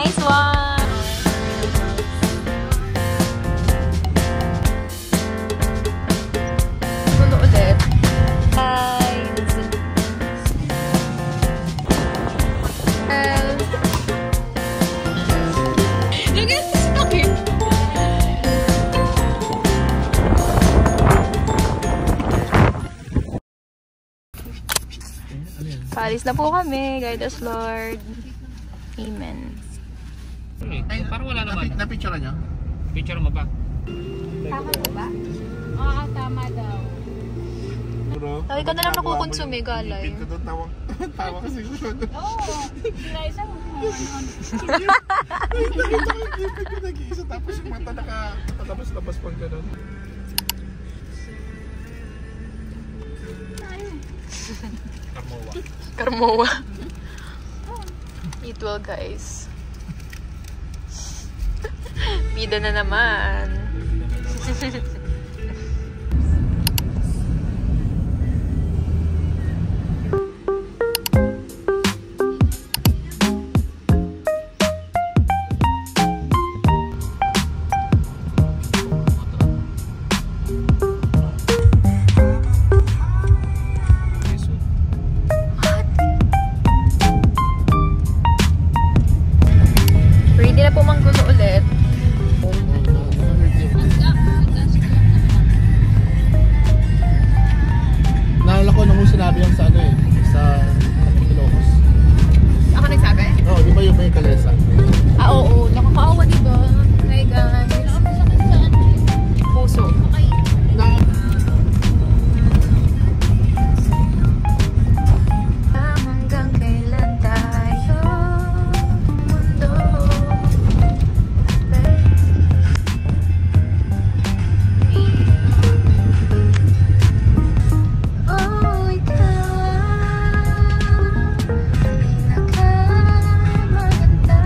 Nice one! Puno ulit. Guys! Look at this fucking... Paris na po kami. Guide us, Lord. Amen. Ay, parang wala naman. Na-picture niyo? Picture mo ba? Tama ba ba? Oo, tama daw. Lagi ka na lang nakukonsume, galay. Ipin ko doon, tawa kasi ko doon. Oo, sila isa mo. Nakita ko yung ipin ko nag-iisa, tapos yung mata nakalabas-labas pang gano'n. Carmoa. Carmoa. Eat well, guys. Bida na naman. Ready na po manggulo ulit. Naalala ko nung sinabi yung sa ano eh, sa Ilocos. Ako nagsabi? Oo, di ba yung may kalesa? Ah, oo. Nakakaawa, diba? Hi, guys. Puso. Hanggang kailan tayo mundo? Oh, ikaw pinakamaganda.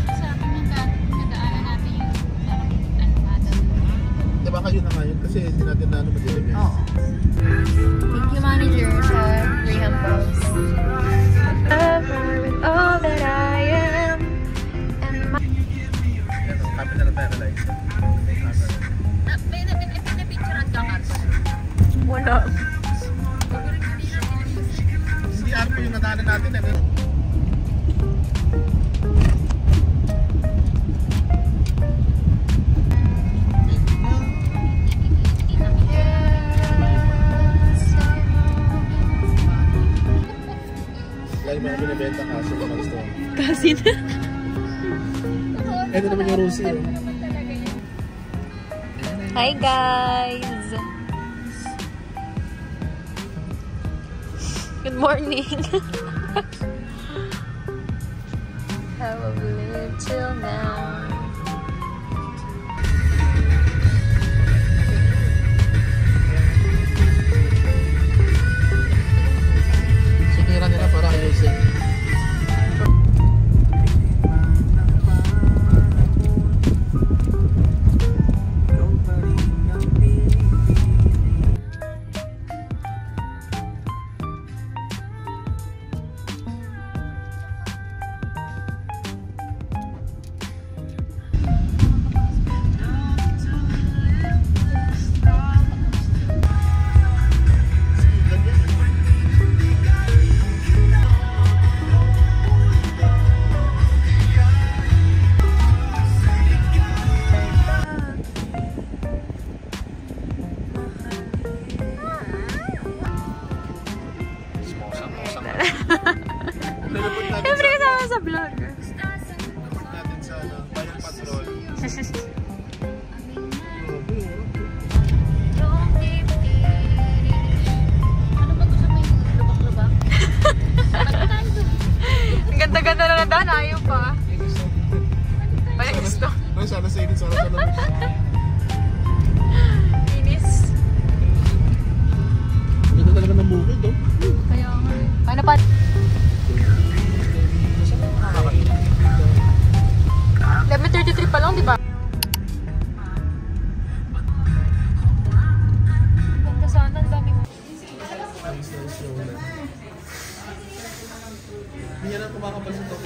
Sa akin yung nadaanan natin yung Di ba kayo na ngayon? Kasi hindi natin na ano madilim eh. Oo. Thank you, manager, sa Graham Bells. Ever with all that I am and my... Yan o, happy na lang tayo na live. May napicturean ka, Mars. Wala. Hindi arpo yung nadaanan natin eh. Lagi mga binibenta kaso kung gusto. Kasi na. Ito naman yung Rusi eh. Hi, guys. Good morning. How have we lived till now? Sinira nila para ayusin. Siyempre kasama sa vlog. Report natin sa Bayan Patrol. Ano ba gusto mo yung lubak-lubak? Ang ganda-ganda na nadaan. Ayaw pa. Parang gusto. Sana sa init, sana sa lamig. Inis. Ito talaga ng movie, no? Kaya nga. Paano pa? Level 33 pa lang, di ba? Ganda sana, ang daming... Hindi yan ang kumakapal sa to.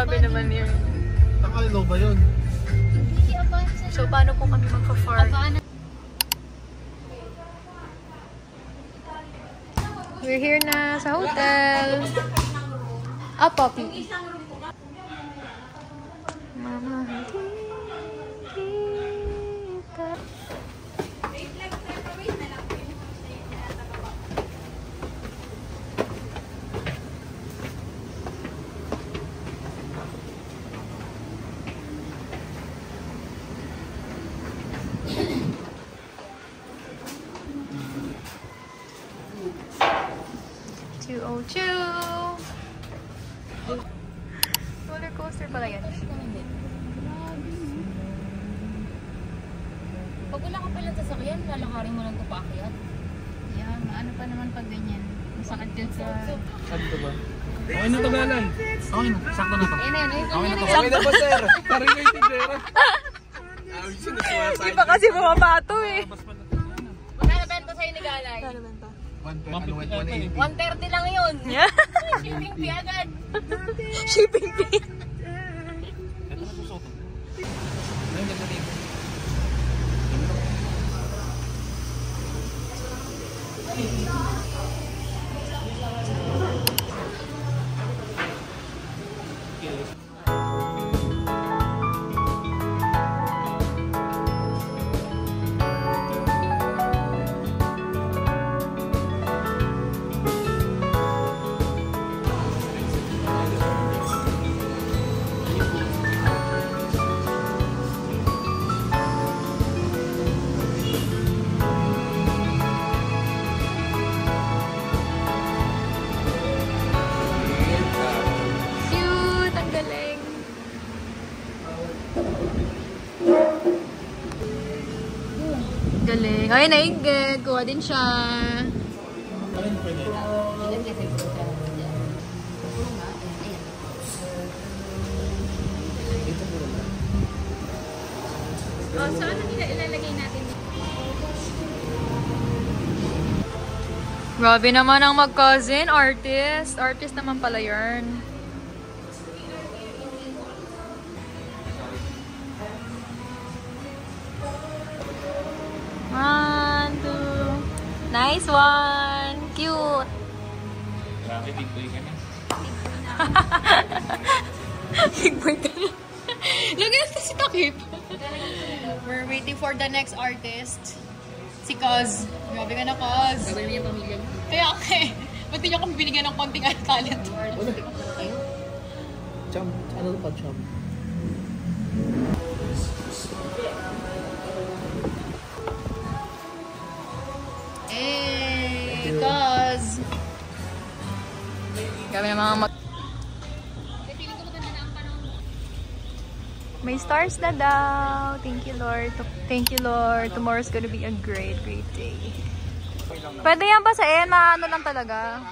Grabe naman yun. Nakalo ba yun? Hindi, abaan sa So, paano po kami magpa-farm? abaan. We're here na sa hotel. Ah, Poppy. Mama, kita. Roller coaster pala yan. Pag wala ka pala sasakyan, lalakarin mo lang ito paakyat. Yan, ano pa naman pag ganyan. Masakit yun sa... Saan ito ba? Okay na to, Galan. Okay na. Sakto na to. Ayun na yun, ayun Okay na to. Okay na ba, sir? Parang yung tindera. Di pa kasi bumabato eh. Magkano benta sa'yo ni Galay? 150. 130 lang yun. Shipping fee agad. Shipping fee. Ito na susot. Ayun, ganda dito. Cute! Ang galing. Galing. Ay, naigit. Kuha din siya. Oh, saan na ilalagay natin? Grabe naman ang mag-cousin. Artist. Artist naman pala yarn. One, two. Nice one. Cute. Grabe, big boy ka na. Big boy ka na. Lagyan natin si Takip. We're waiting for the next artist. Si Cos. Grabe ka na, Cos. Gawin niya pamilya mo. Kaya okay. Ba't di niyo kami binigyan ng konting talent? Chum. Ano pa, chum? Hey, Cos. Grabe na mga Feeling ko maganda na ang panahon. May stars na daw. Thank you, Lord. Thank you, Lord. Tomorrow's gonna be a great, great day. Pwede yan basahin. Maano lang talaga.